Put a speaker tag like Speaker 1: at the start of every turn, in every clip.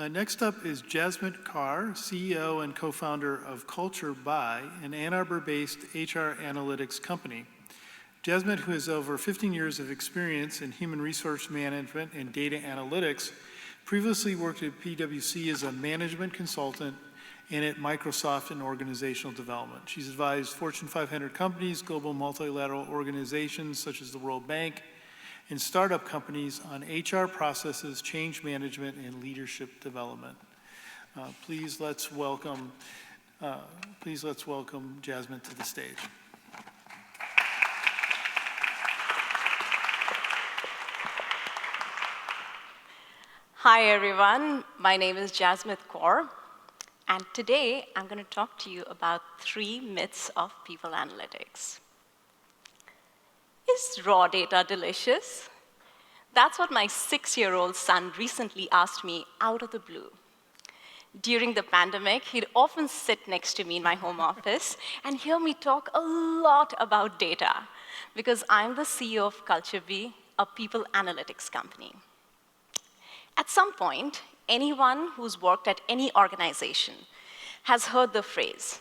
Speaker 1: Next up is Jasmit Kaur, CEO and co-founder of Culturebie, an Ann Arbor-based HR analytics company. Jasmit, who has over 15 years of experience in human resource management and data analytics, previously worked at PwC as a management consultant and at Microsoft in organizational development. She's advised Fortune 500 companies, global multilateral organizations such as the World Bank, and startup companies on HR processes, change management, and leadership development. Please let's welcome Jasmit to the stage.
Speaker 2: Hi everyone, my name is Jasmit Kaur, and today I'm going to talk to you about 3 myths of people analytics. Is raw data delicious? That's what my 6-year-old son recently asked me out of the blue. During the pandemic, he'd often sit next to me in my home office and hear me talk a lot about data because I'm the CEO of Culturebie, a people analytics company. At some point, anyone who's worked at any organization has heard the phrase,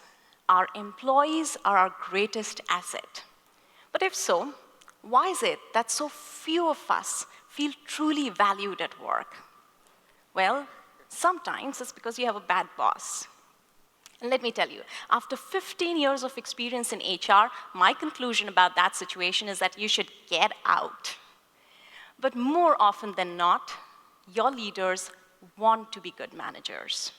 Speaker 2: "Our employees are our greatest asset." But if so, why is it that so few of us feel truly valued at work? Well, sometimes it's because you have a bad boss. And let me tell you, after 15 years of experience in HR, my conclusion about that situation is that you should get out. But more often than not, your leaders want to be good managers.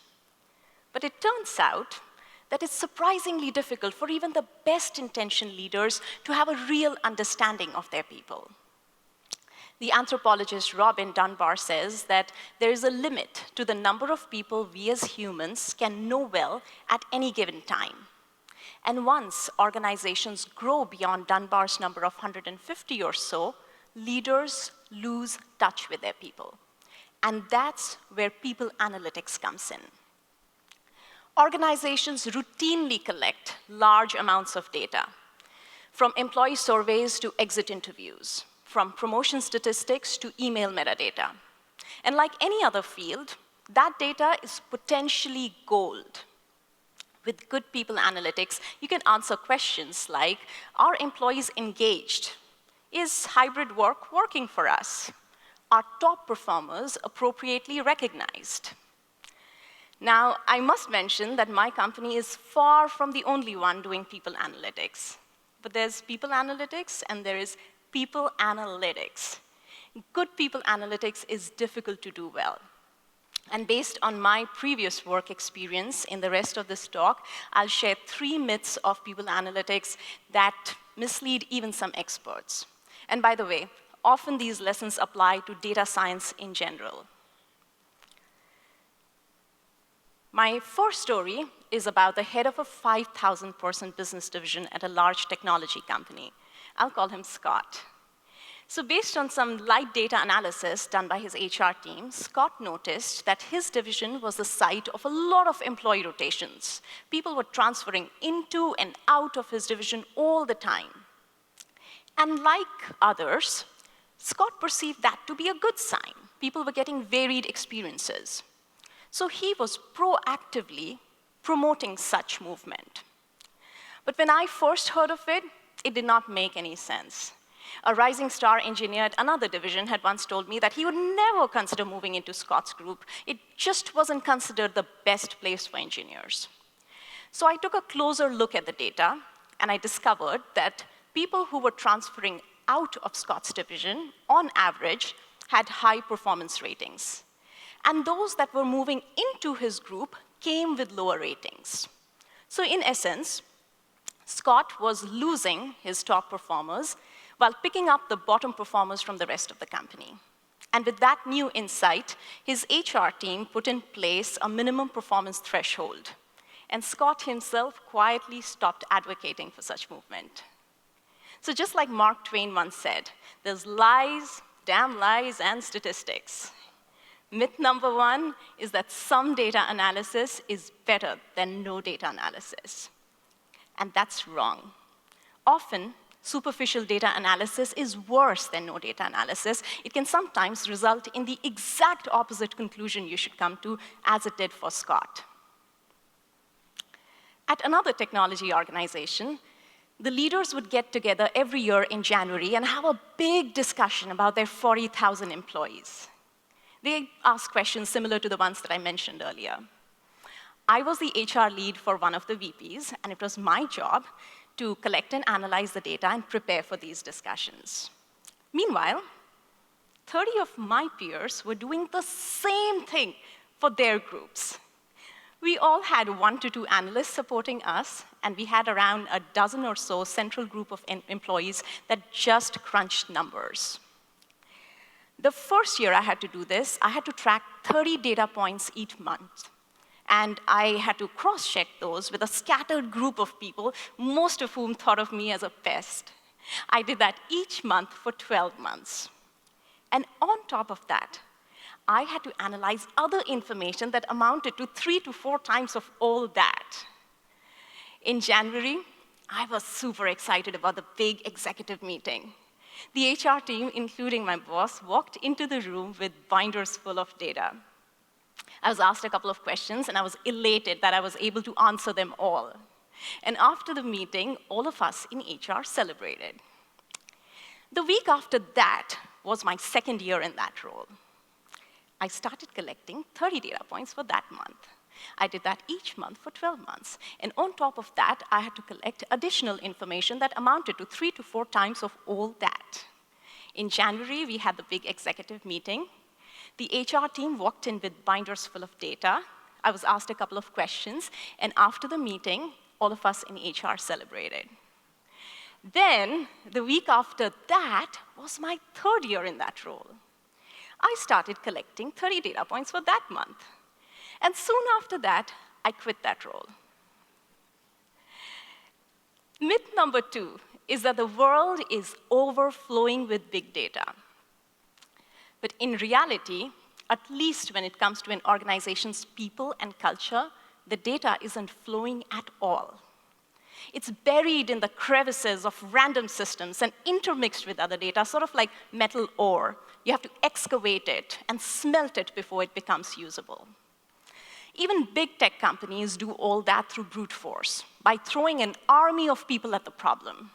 Speaker 2: But it turns out that it's surprisingly difficult for even the best-intentioned leaders to have a real understanding of their people. The anthropologist Robin Dunbar says that there is a limit to the number of people we as humans can know well at any given time. And once organizations grow beyond Dunbar's number of 150 or so, leaders lose touch with their people. And that's where people analytics comes in. Organizations routinely collect large amounts of data, from employee surveys to exit interviews, from promotion statistics to email metadata. And like any other field, that data is potentially gold. With good people analytics, you can answer questions like, are employees engaged? Is hybrid work working for us? Are top performers appropriately recognized? Now, I must mention that my company is far from the only one doing people analytics. But there's people analytics and there is people analytics. Good people analytics is difficult to do well. And based on my previous work experience in the rest of this talk, I'll share 3 myths of people analytics that mislead even some experts. And by the way, often these lessons apply to data science in general. My first story is about the head of a 5,000-person business division at a large technology company. I'll call him Scott. So based on some light data analysis done by his HR team, Scott noticed that his division was the site of a lot of employee rotations. People were transferring into and out of his division all the time. And like others, Scott perceived that to be a good sign. People were getting varied experiences. So he was proactively promoting such movement. But when I first heard of it, it did not make any sense. A rising star engineer at another division had once told me that he would never consider moving into Scott's group. It just wasn't considered the best place for engineers. So I took a closer look at the data, and I discovered that people who were transferring out of Scott's division, on average, had high performance ratings. And those that were moving into his group came with lower ratings. So in essence, Scott was losing his top performers while picking up the bottom performers from the rest of the company. And with that new insight, his HR team put in place a minimum performance threshold. And Scott himself quietly stopped advocating for such movement. So just like Mark Twain once said, there's lies, damn lies, and statistics. Myth number 1 is that some data analysis is better than no data analysis. And that's wrong. Often, superficial data analysis is worse than no data analysis. It can sometimes result in the exact opposite conclusion you should come to, as it did for Scott. At another technology organization, the leaders would get together every year in January and have a big discussion about their 40,000 employees. They ask questions similar to the ones that I mentioned earlier. I was the HR lead for one of the VPs, and it was my job to collect and analyze the data and prepare for these discussions. Meanwhile, 30 of my peers were doing the same thing for their groups. We all had 1 to 2 analysts supporting us, and we had around a dozen or so central group of employees that just crunched numbers. The first year I had to do this, I had to track 30 data points each month. And I had to cross-check those with a scattered group of people, most of whom thought of me as a pest. I did that each month for 12 months. And on top of that, I had to analyze other information that amounted to 3 to 4 times of all that. In January, I was super excited about the big executive meeting. The HR team, including my boss, walked into the room with binders full of data. I was asked a couple of questions, and I was elated that I was able to answer them all. And after the meeting, all of us in HR celebrated. The week after that was my second year in that role. I started collecting 30 data points for that month. I did that each month for 12 months. And on top of that, I had to collect additional information that amounted to 3 to 4 times of all that. In January, we had the big executive meeting. The HR team walked in with binders full of data. I was asked a couple of questions. And after the meeting, all of us in HR celebrated. Then, the week after that was my third year in that role. I started collecting 30 data points for that month. And soon after that, I quit that role. Myth number 2 is that the world is overflowing with big data. But in reality, at least when it comes to an organization's people and culture, the data isn't flowing at all. It's buried in the crevices of random systems and intermixed with other data, sort of like metal ore. You have to excavate it and smelt it before it becomes usable. Even big tech companies do all that through brute force, by throwing an army of people at the problem.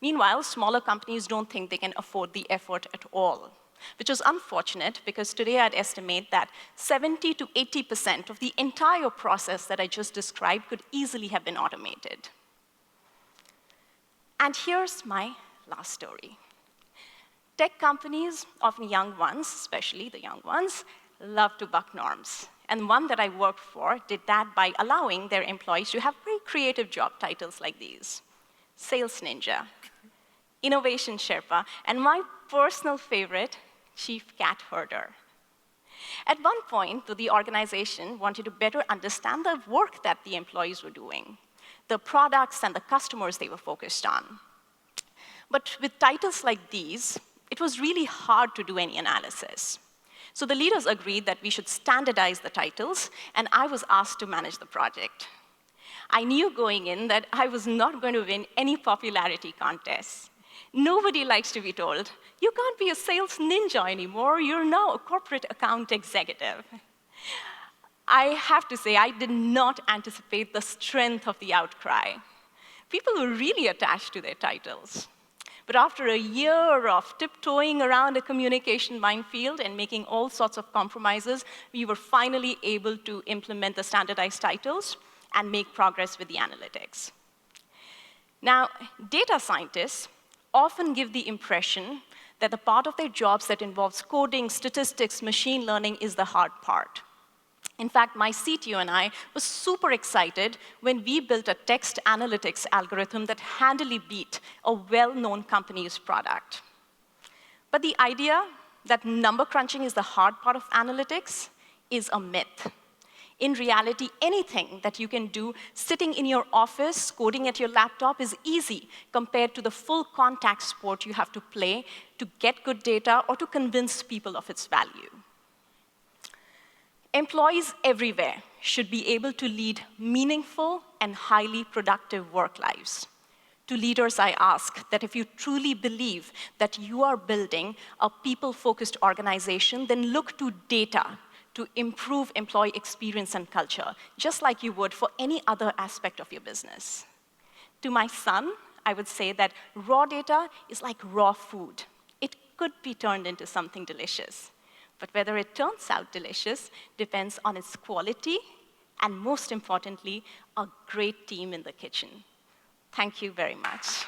Speaker 2: Meanwhile, smaller companies don't think they can afford the effort at all, which is unfortunate because today I'd estimate that 70 to 80% of the entire process that I just described could easily have been automated. And here's my last story. Tech companies, often young ones, especially the young ones, love to buck norms. And one that I worked for did that by allowing their employees to have very creative job titles like these: Sales Ninja, Innovation Sherpa, and my personal favorite, Chief Cat Herder. At one point, the organization wanted to better understand the work that the employees were doing, the products and the customers they were focused on. But with titles like these, it was really hard to do any analysis. So the leaders agreed that we should standardize the titles, and I was asked to manage the project. I knew going in that I was not going to win any popularity contests. Nobody likes to be told, you can't be a sales ninja anymore, you're now a corporate account executive. I have to say, I did not anticipate the strength of the outcry. People were really attached to their titles. But after a year of tiptoeing around a communication minefield and making all sorts of compromises, we were finally able to implement the standardized titles and make progress with the analytics. Now, data scientists often give the impression that the part of their jobs that involves coding, statistics, machine learning is the hard part. In fact, my CTO and I were super excited when we built a text analytics algorithm that handily beat a well-known company's product. But the idea that number crunching is the hard part of analytics is a myth. In reality, anything that you can do sitting in your office, coding at your laptop, is easy compared to the full contact sport you have to play to get good data or to convince people of its value. Employees everywhere should be able to lead meaningful and highly productive work lives. To leaders, I ask that if you truly believe that you are building a people-focused organization, then look to data to improve employee experience and culture, just like you would for any other aspect of your business. To my son, I would say that raw data is like raw food. It could be turned into something delicious. But whether it turns out delicious depends on its quality and, most importantly, a great team in the kitchen. Thank you very much.